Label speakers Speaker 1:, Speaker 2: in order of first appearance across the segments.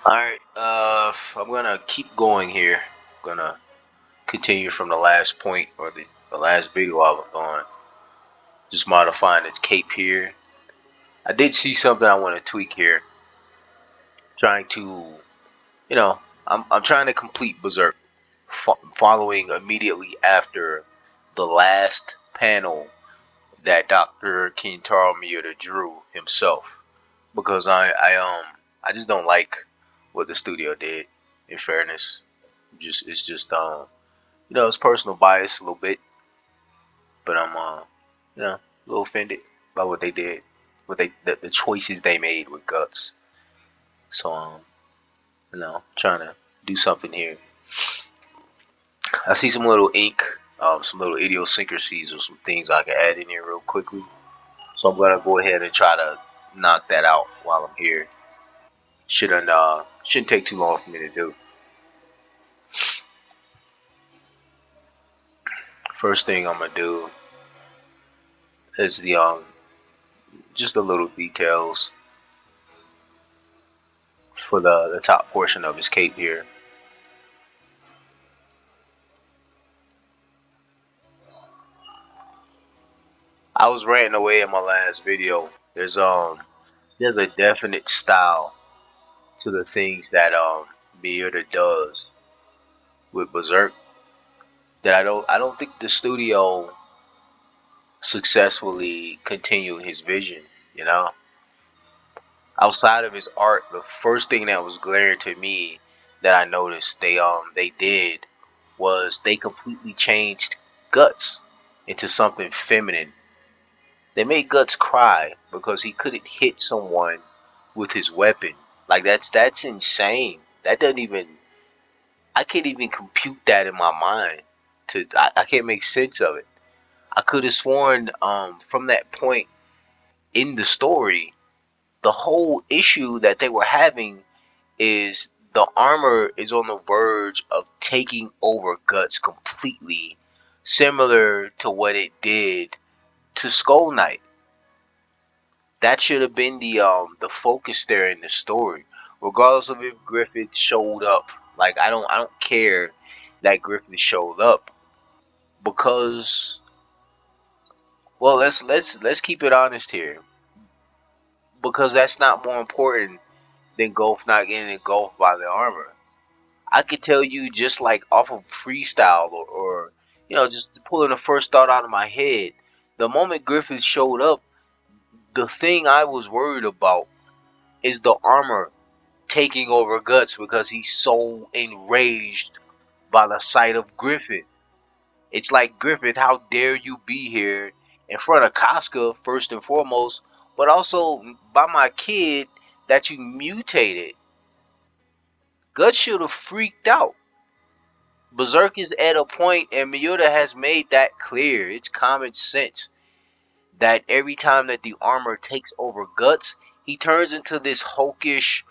Speaker 1: Alright, I'm gonna keep going here. I'm gonna continue from the last point or the last video I was on. Just modifying the cape here. I did see something I want to tweak here. Trying to, you know, I'm trying to complete Berserk, following immediately after the last panel that Dr. Kentaro Miura drew himself. Because I just don't like what the studio did. In fairness, it's just it's personal bias a little bit, but I'm a little offended by what they did, what the choices they made with Guts. So trying to do something here. I see some little ink, some little idiosyncrasies or some things I can add in here real quickly. So I'm gonna go ahead and try to knock that out while I'm here. Shouldn't take too long for me to do. First thing I'm gonna do is the just the little details for the top portion of his cape here. I was ranting away in my last video. There's a definite style to the things that Miura does with Berserk that I don't think the studio successfully continued his vision, you know? Outside of his art, the first thing that was glaring to me that I noticed they did was they completely changed Guts into something feminine. They made Guts cry because he couldn't hit someone with his weapon. Like that's insane. That doesn't even I can't even compute that in my mind. I can't make sense of it. I could have sworn from that point in the story, the whole issue that they were having is the armor is on the verge of taking over Guts completely, similar to what it did to Skull Knight. That should have been the focus there in the story, regardless of if Griffith showed up. Like I don't care that Griffith showed up because let's keep it honest here because that's not more important than Golf not getting engulfed by the armor. I could tell you just like off of freestyle or just pulling the first thought out of my head. The moment Griffith showed up, the thing I was worried about is the armor taking over Guts because he's so enraged by the sight of Griffith. It's like, Griffith, how dare you be here in front of Casca first and foremost, but also by my kid that you mutated. Guts should have freaked out. Berserk is at a point, and Miura has made that clear. It's common sense that every time that the armor takes over Guts, he turns into this hulkish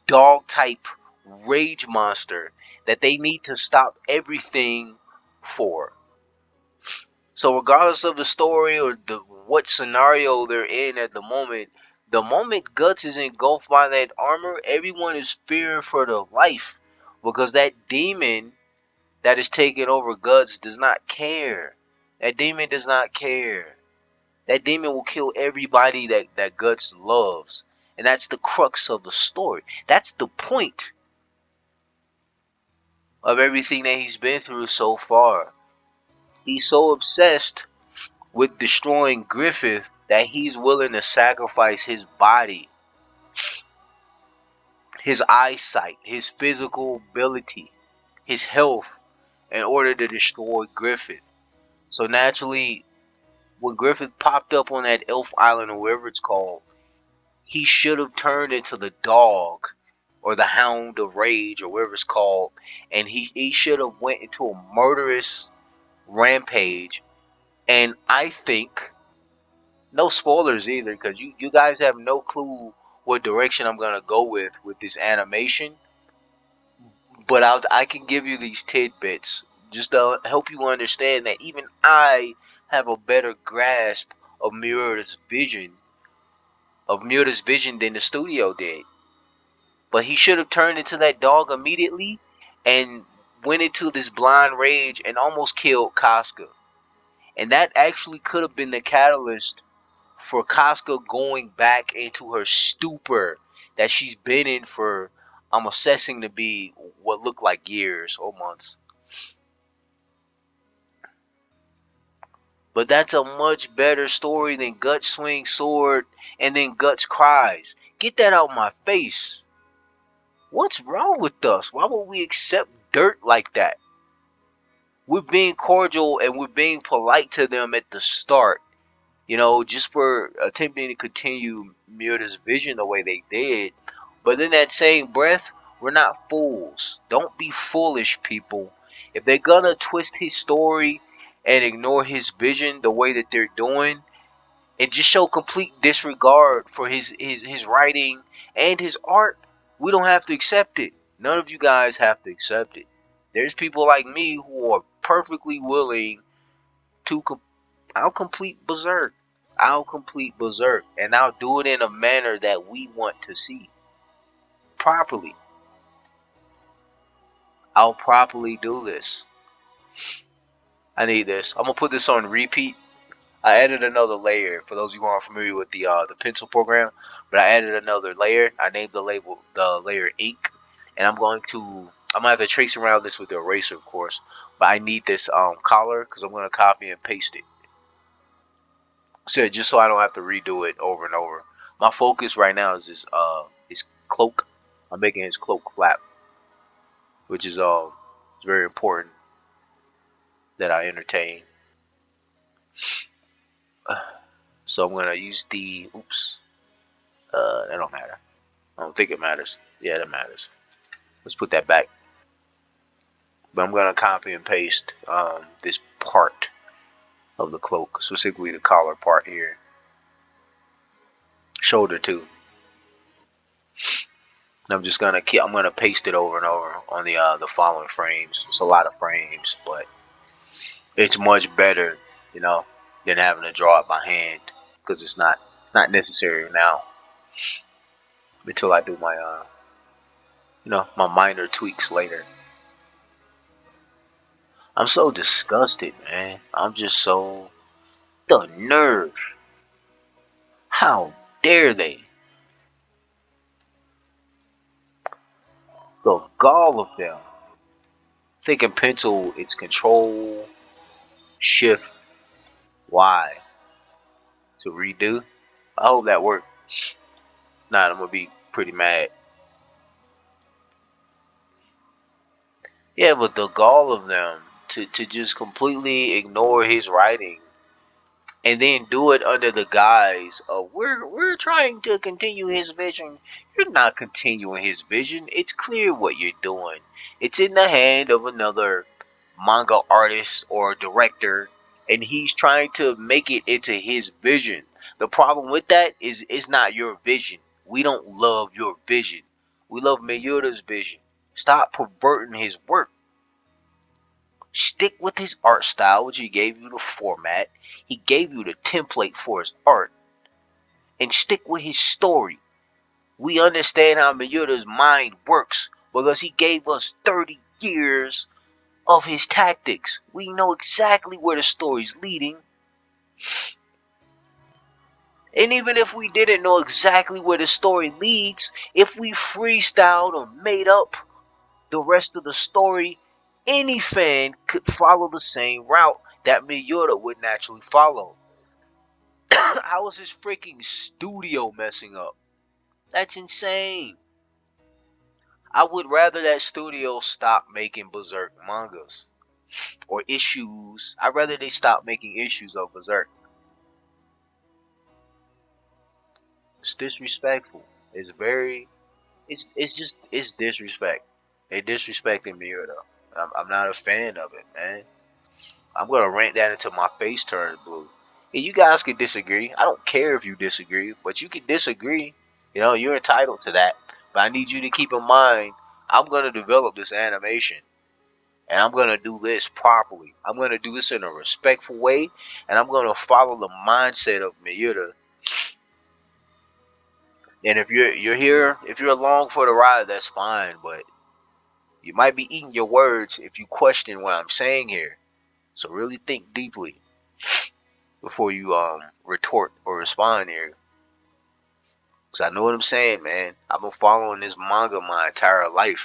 Speaker 1: dog type rage monster that they need to stop everything for. So regardless of the story or what scenario they're in at the moment Guts is engulfed by that armor, everyone is fearing for their life because that demon that is taking over Guts does not care. That demon does not care. That demon will kill everybody that Guts loves. And that's the crux of the story. That's the point of everything that he's been through so far. He's so obsessed with destroying Griffith that he's willing to sacrifice his body, his eyesight, his physical ability, his health in order to destroy Griffith. So naturally, when Griffith popped up on that Elf Island or wherever it's called, he should have turned into the dog or the Hound of Rage or whatever it's called, and he should have went into a murderous rampage. And I think no spoilers either, because you guys have no clue what direction I'm gonna go with this animation. But I can give you these tidbits just to help you understand that even I have a better grasp of Miura's vision than the studio did. But he should have turned into that dog immediately and went into this blind rage and almost killed Casca. And that actually could have been the catalyst for Casca going back into her stupor that she's been in for, I'm assessing to be what looked like years or months. But that's a much better story than Guts swing sword and then Guts cries. Get that out my face. What's wrong with us? Why would we accept dirt like that? We're being cordial and we're being polite to them at the start, just for attempting to continue Miura's vision the way they did. But in that same breath, we're not fools. Don't be foolish, people. If they're gonna twist his story and ignore his vision the way that they're doing, and just show complete disregard for his writing and his art, we don't have to accept it. None of you guys have to accept it. There's people like me who are perfectly willing to I'll complete Berserk. I'll complete Berserk, and I'll do it in a manner that we want to see properly. I'll properly do this. I need this. I'm gonna put this on repeat. I added another layer for those of you who aren't familiar with the pencil program, but I added another layer. I named the layer ink, and I'm gonna have to trace around this with the eraser, of course. But I need this collar because I'm gonna copy and paste it. So just so I don't have to redo it over and over. My focus right now is his cloak. I'm making his cloak flap, which is it's very important that I entertain. So I'm gonna use the oops. That don't matter. I don't think it matters. Yeah, that matters. Let's put that back. But I'm gonna copy and paste this part of the cloak, specifically the collar part here, shoulder too. I'm gonna paste it over and over on the following frames. It's a lot of frames, but it's much better, you know, than having to draw it by hand because it's not necessary now until I do my my minor tweaks later. I'm so disgusted, man. I'm just so the nerve. How dare they? The gall of them. Thinking pencil, it's control, shift, Y to redo. I hope that worked. Nah, I'm gonna be pretty mad. Yeah, but the gall of them to just completely ignore his writing and then do it under the guise of we're trying to continue his vision. You're not continuing his vision. It's clear what you're doing. It's in the hand of another manga artist or director, and he's trying to make it into his vision. The problem with that is it's not your vision. We don't love your vision. We love Miura's vision. Stop perverting his work. Stick with his art style, which he gave you the format. He gave you the template for his art. And stick with his story. We understand how Miura's mind works because he gave us 30 years of his tactics. We know exactly where the story's leading. And even if we didn't know exactly where the story leads, if we freestyled or made up the rest of the story, any fan could follow the same route that Miura would naturally follow. How is his freaking studio messing up? That's insane. I would rather that studio stop making Berserk mangas or issues. I'd rather they stop making issues of Berserk. It's disrespectful. It's disrespect. They disrespecting Miura. I'm not a fan of it, man. I'm gonna rant that until my face turns blue. And you guys can disagree. I don't care if you disagree, but you can disagree. You're entitled to that. But I need you to keep in mind, I'm gonna develop this animation, and I'm gonna do this properly. I'm gonna do this in a respectful way, and I'm gonna follow the mindset of Miura And if you're here, if you're along for the ride, that's fine. But you might be eating your words if you question what I'm saying here. So really think deeply before you retort or respond here. Cause I know what I'm saying, man. I've been following this manga my entire life.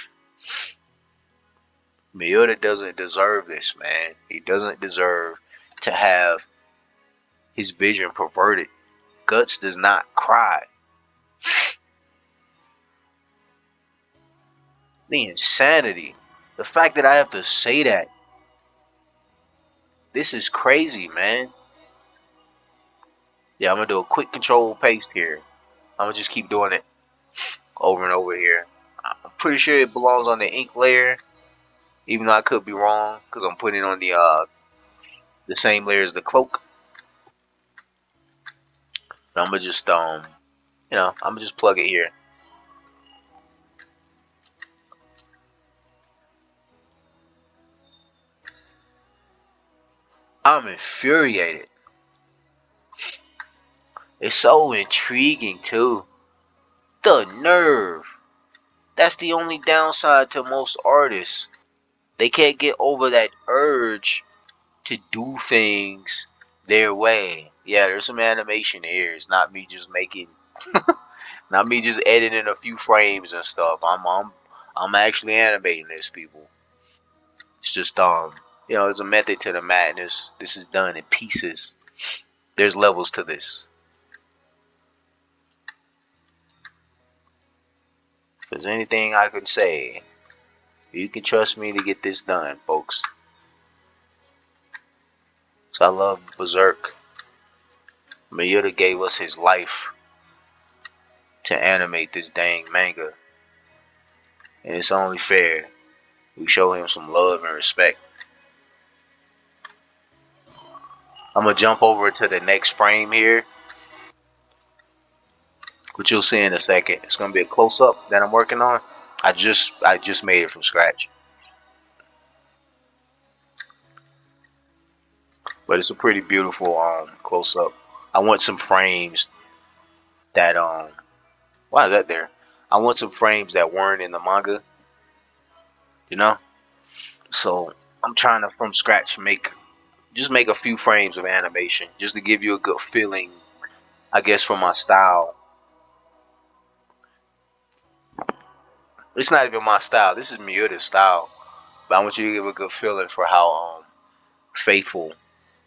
Speaker 1: Miura doesn't deserve this, man. He doesn't deserve to have his vision perverted. Guts does not cry. The insanity. The fact that I have to say that. This is crazy, man. Yeah, I'm gonna do a quick control paste here. I'm gonna just keep doing it over and over here. I'm pretty sure it belongs on the ink layer, even though I could be wrong because I'm putting it on the same layer as the cloak. But I'm gonna just I'm gonna just plug it here. I'm infuriated. It's so intriguing too. The nerve. That's the only downside to most artists. They can't get over that urge to do things their way. Yeah, there's some animation here. It's not me just making, not me just editing a few frames and stuff. I'm actually animating this, people. It's just there's a method to the madness. This is done in pieces. There's levels to this. If there's anything I can say, you can trust me to get this done, folks. So I love Berserk. Miura gave us his life to animate this dang manga, and it's only fair we show him some love and respect. I'm gonna jump over to the next frame here, which you'll see in a second. It's gonna be a close up that I'm working on. I just made it from scratch, but it's a pretty beautiful close up. I want some frames that why is that there? I want some frames that weren't in the manga, you know. So I'm trying to from scratch make a few frames of animation just to give you a good feeling, I guess, for my style. It's not even my style. This is Miura's style, but I want you to give a good feeling for how faithful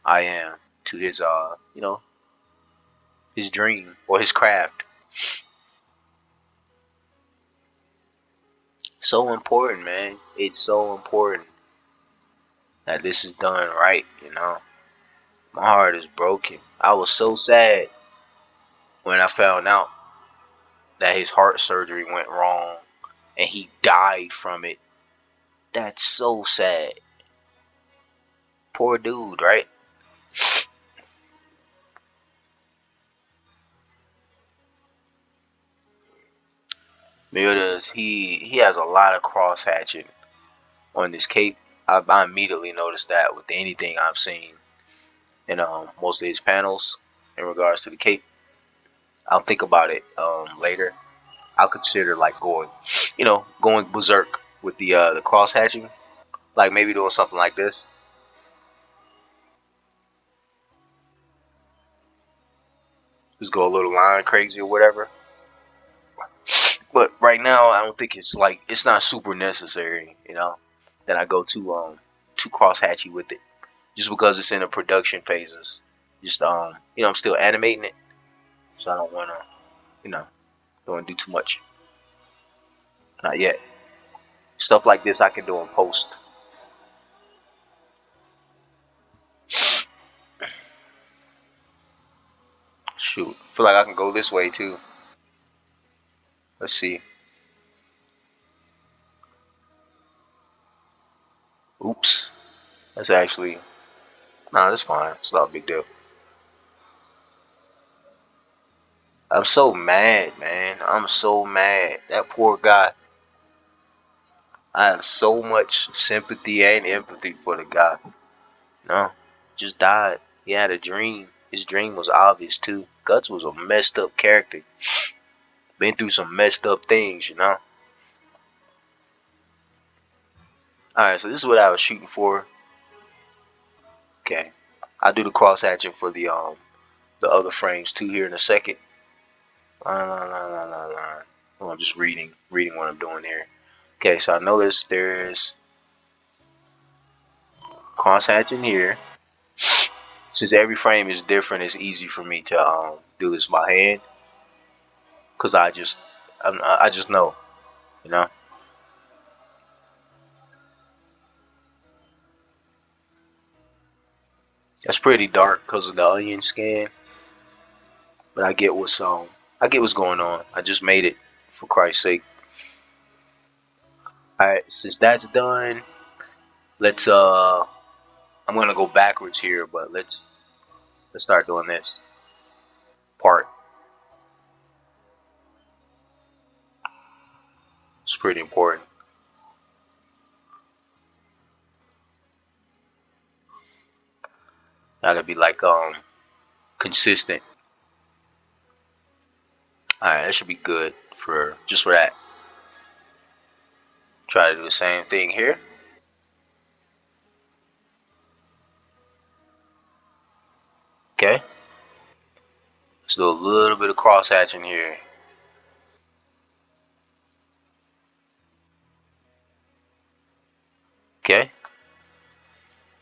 Speaker 1: I am to his his dream or his craft. So important, man. It's so important that this is done right, you know. My heart is broken. I was so sad when I found out that his heart surgery went wrong and he died from it. That's so sad. Poor dude, right? Miura's he has a lot of cross hatching on this cape. I immediately noticed that with anything I've seen in most of his panels in regards to the cape. I'll think about it later. I'll consider like going berserk with the cross hatching, like maybe doing something like this. Just go a little line crazy or whatever. But right now, I don't think it's not super necessary, that I go too cross hatchy with it, just because it's in the production phases. Just I'm still animating it, so I don't wanna, you know, don't wanna do too much. Not yet. Stuff like this I can do in post. Shoot, I feel like I can go this way too. Let's see. Oops, that's actually nah, that's fine. It's not a big deal. I'm so mad, man. I'm so mad. That poor guy. I have so much sympathy and empathy for the guy. No, just died. He had a dream. His dream was obvious too. Guts was a messed up character. Been through some messed up things, you know. All right, so this is what I was shooting for. Okay, I'll do the cross hatching for the other frames too here in a second. I'm just reading what I'm doing here. Okay, so I noticed there's cross hatching here. Since every frame is different, it's easy for me to do this by hand because I just know, you know. It's pretty dark because of the onion scan, but I get what's going on. I just made it for Christ's sake. All right, since that's done, let's I'm gonna go backwards here, but let's start doing this part. It's pretty important. Gotta be like consistent. All right, that should be good for just for that. Try to do the same thing here. Okay, let's do a little bit of cross hatching here. Okay,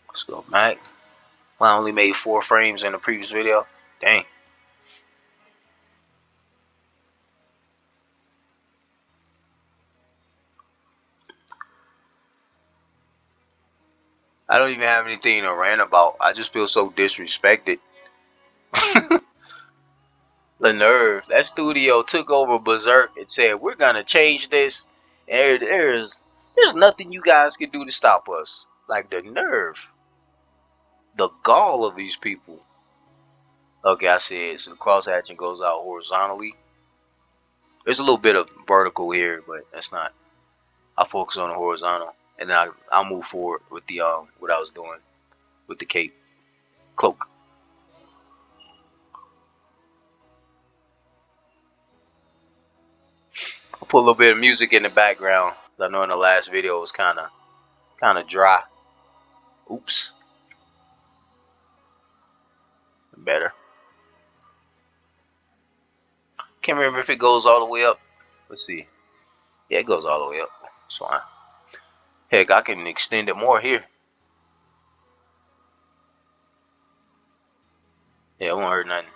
Speaker 1: let's go back. Well, I only made 4 frames in the previous video. Dang. I don't even have anything to rant about. I just feel so disrespected. The nerve. That studio took over Berserk and said, we're gonna change this. And there's nothing you guys can do to stop us. Like the nerve. The gall of these people. Okay, I said so the cross hatching goes out horizontally. There's a little bit of vertical here, but that's not. I focus on the horizontal. And then I'll move forward with the what I was doing with the cape cloak. I'll put a little bit of music in the background. I know in the last video it was kinda dry. Oops. Better. Can't remember if it goes all the way up. Let's see. Yeah, it goes all the way up. That's fine. Heck, I can extend it more here. Yeah, it won't hurt nothing.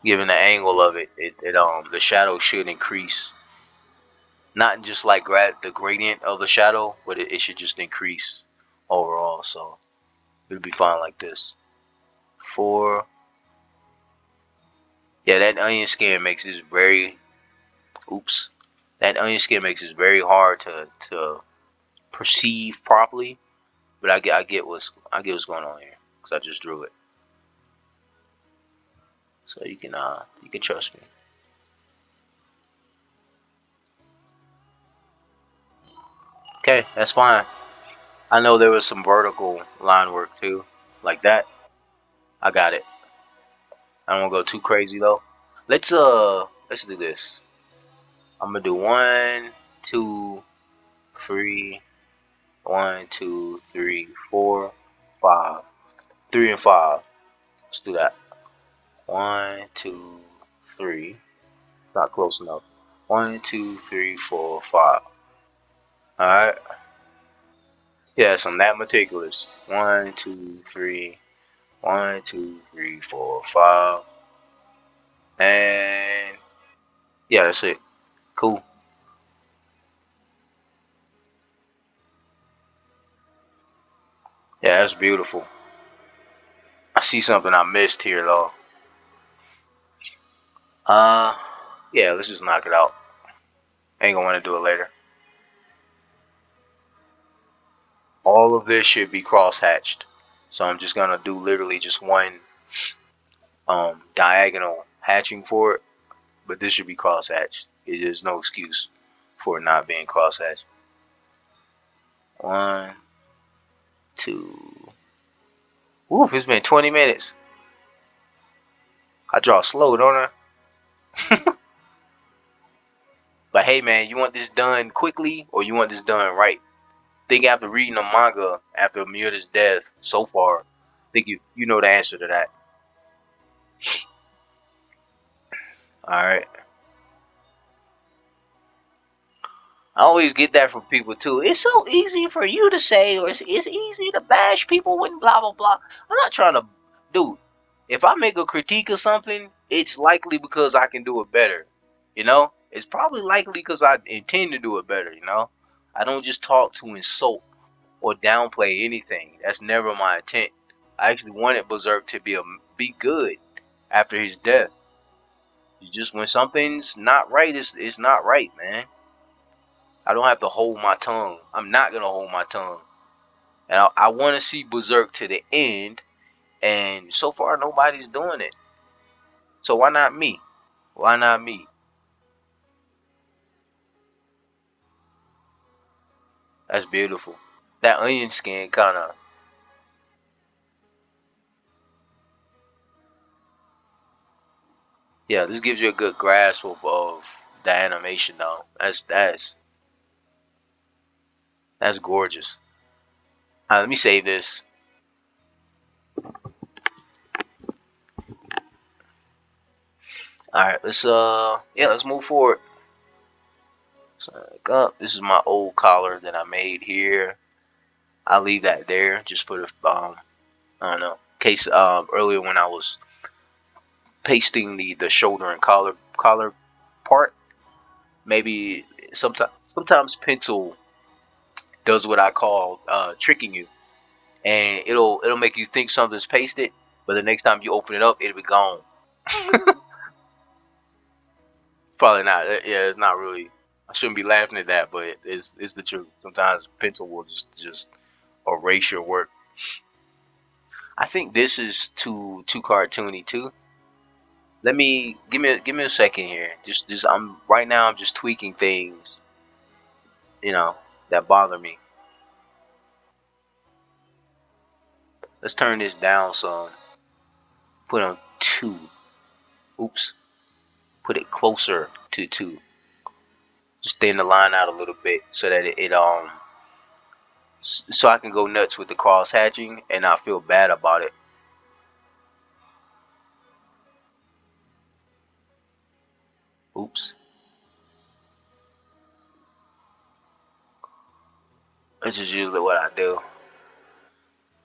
Speaker 1: Given the angle of it, the shadow should increase. Not just like the gradient of the shadow, but it should just increase overall. So it'll be fine like this. 4. Yeah, that onion skin makes this very. Oops. That onion skin makes this very hard to perceive properly. But I get what's going on here because I just drew it. So you can trust me. Okay, that's fine. I know there was some vertical line work too, like that. I got it. I don't want to go too crazy though. Let's do this. I'm gonna do 1, 2, 3, 1, 2, 3, 4, 5, 3 and 5. Let's do that. 1, 2, 3. Not close enough. 1, 2, 3, 4, 5. All right. Yes, I'm that meticulous. 1, 2, 3. 1, 2, 3, 4, 5. And yeah, that's it. Cool. Yeah, that's beautiful. I see something I missed here though. Uh, yeah, let's just knock it out. I ain't gonna want to do it later. All of this should be cross hatched. So I'm just gonna do literally just one diagonal hatching for it, but this should be cross hatched. There's no excuse for it not being cross hatched. 1, 2. Oof, it's been 20 minutes. I draw slow, don't I? But hey, man, you want this done quickly or you want this done right? Think after reading the manga after Miura's death so far, think you know the answer to that. All right. I always get that from people too. It's so easy for you to say, or it's easy to bash people when blah blah blah. I'm not trying to, dude. If I make a critique of something, it's likely because I can do it better. You know, it's probably likely because I intend to do it better. You know, I don't just talk to insult or downplay anything. That's never my intent. I actually wanted Berserk to be good after his death. You just when something's not right, it's not right, man. I don't have to hold my tongue. I'm not gonna hold my tongue, and I want to see Berserk to the end. And so far, nobody's doing it. So why not me? Why not me? That's beautiful. That onion skin kind of, yeah. This gives you a good grasp of the animation, though. That's gorgeous. Let me save this. All right, let's move forward. So like up. This is my old collar that I made here. I'll leave that there just for the I don't know. In case earlier when I was pasting the shoulder and collar part, maybe sometimes pencil does what I call tricking you, and it'll make you think something's pasted, but the next time you open it up, it'll be gone. Probably not. Yeah, it's not really. I shouldn't be laughing at that, but it's the truth. Sometimes pencil will just erase your work. I think this is too cartoony too. Let me give me a second here. Just I'm right now. I'm just tweaking things, you know, that bother me. Let's turn this down some. Put on two. Oops. Put it closer to two. Just thin the line out a little bit so that so I can go nuts with the cross hatching and not feel bad about it. Oops. This is usually what I do.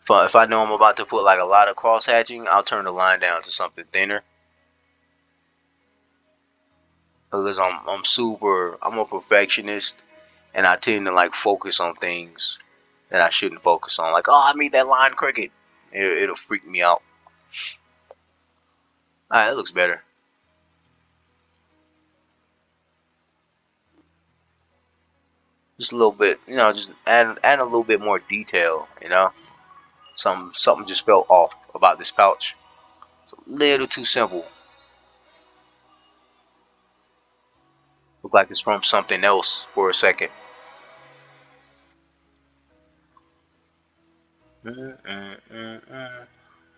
Speaker 1: If I know I'm about to put like a lot of cross hatching, I'll turn the line down to something thinner. Because I'm a perfectionist and I tend to like focus on things that I shouldn't focus on. Like, oh, I made that line crooked. It'll freak me out. Alright, that looks better. Just a little bit, just add a little bit more detail. Something just felt off about this pouch. It's a little too simple. Look like it's from something else for a second.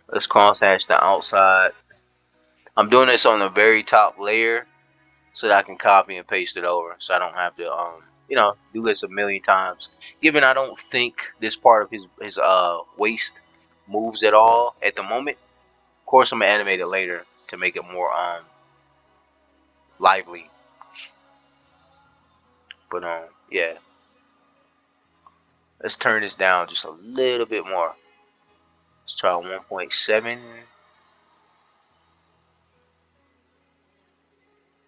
Speaker 1: Let's cross hatch the outside. I'm doing this on the very top layer so that I can copy and paste it over, so I don't have to do this a million times. Given I don't think this part of his waist moves at all at the moment. Of course, I'm gonna animate it later to make it more lively. But yeah, let's turn this down just a little bit more. Let's try 1.7.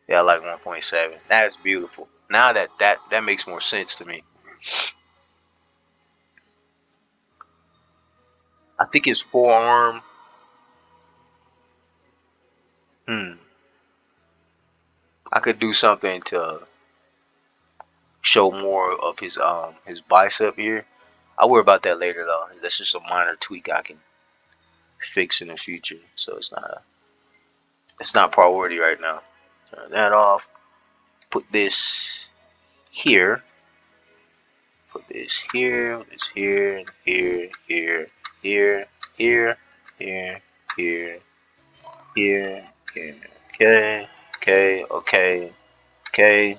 Speaker 1: Yeah, I like 1.7. That's beautiful. Now that makes more sense to me. I think his forearm. Hmm. I could do something to show more of his bicep here. I'll worry about that later though. That's just a minor tweak I can fix in the future. So it's not priority right now. Turn that off. Put this here. Put this here. Put this here. Here. Here. Here. Here. Here. Here. Here. Here. Okay. Okay, okay, okay.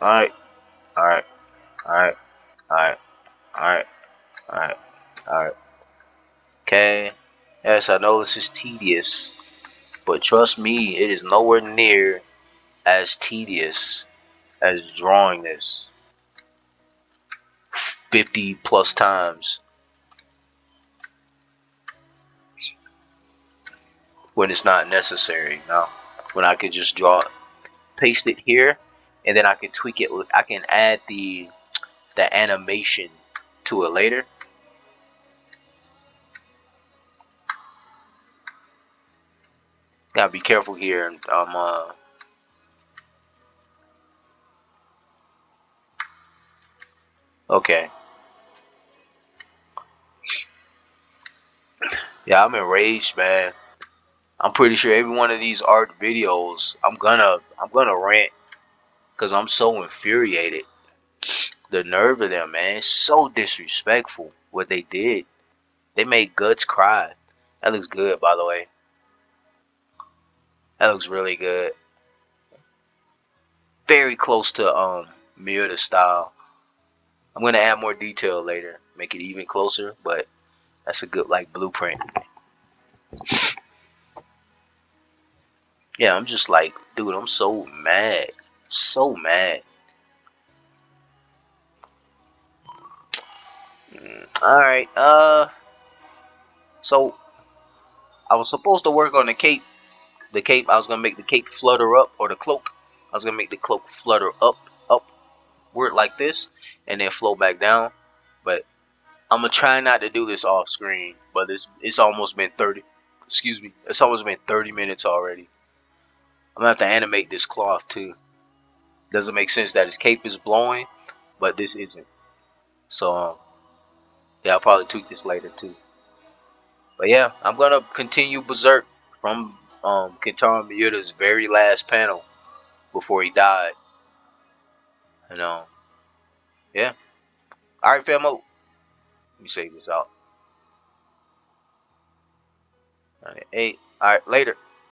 Speaker 1: Alright, alright, alright, alright, alright, alright, alright. Okay. Yes, I know this is tedious, but trust me, it is nowhere near as tedious as drawing this 50 plus times when it's not necessary. Now, when I could just draw, paste it here, and then I can tweak it. I can add the animation to it later. Gotta be careful here. Okay. Yeah, I'm enraged, man. I'm pretty sure every one of these art videos, I'm gonna rant because I'm so infuriated. The nerve of them, man, it's so disrespectful what they did. They made Guts cry. That looks good, by the way. That looks really good. Very close to Miura style. I'm gonna add more detail later, make it even closer, but that's a good like blueprint. Yeah, I'm just like, dude, I'm so mad, so mad. All right, so I was supposed to work on the cape. The cape, I was gonna make the cape flutter up, or the cloak. I was gonna make the cloak flutter upward like this, and then flow back down. But I'm gonna try not to do this off screen. But it's almost been 30. Excuse me. It's almost been 30 minutes already. I'm gonna have to animate this cloth too. Doesn't make sense that his cape is blowing, but this isn't. So yeah, I'll probably tweak this later too. But yeah, I'm gonna continue Berserk from Kentaro Miura's very last panel before he died. And yeah. All right, famo. Let me save this out. All right, 8. All right, later.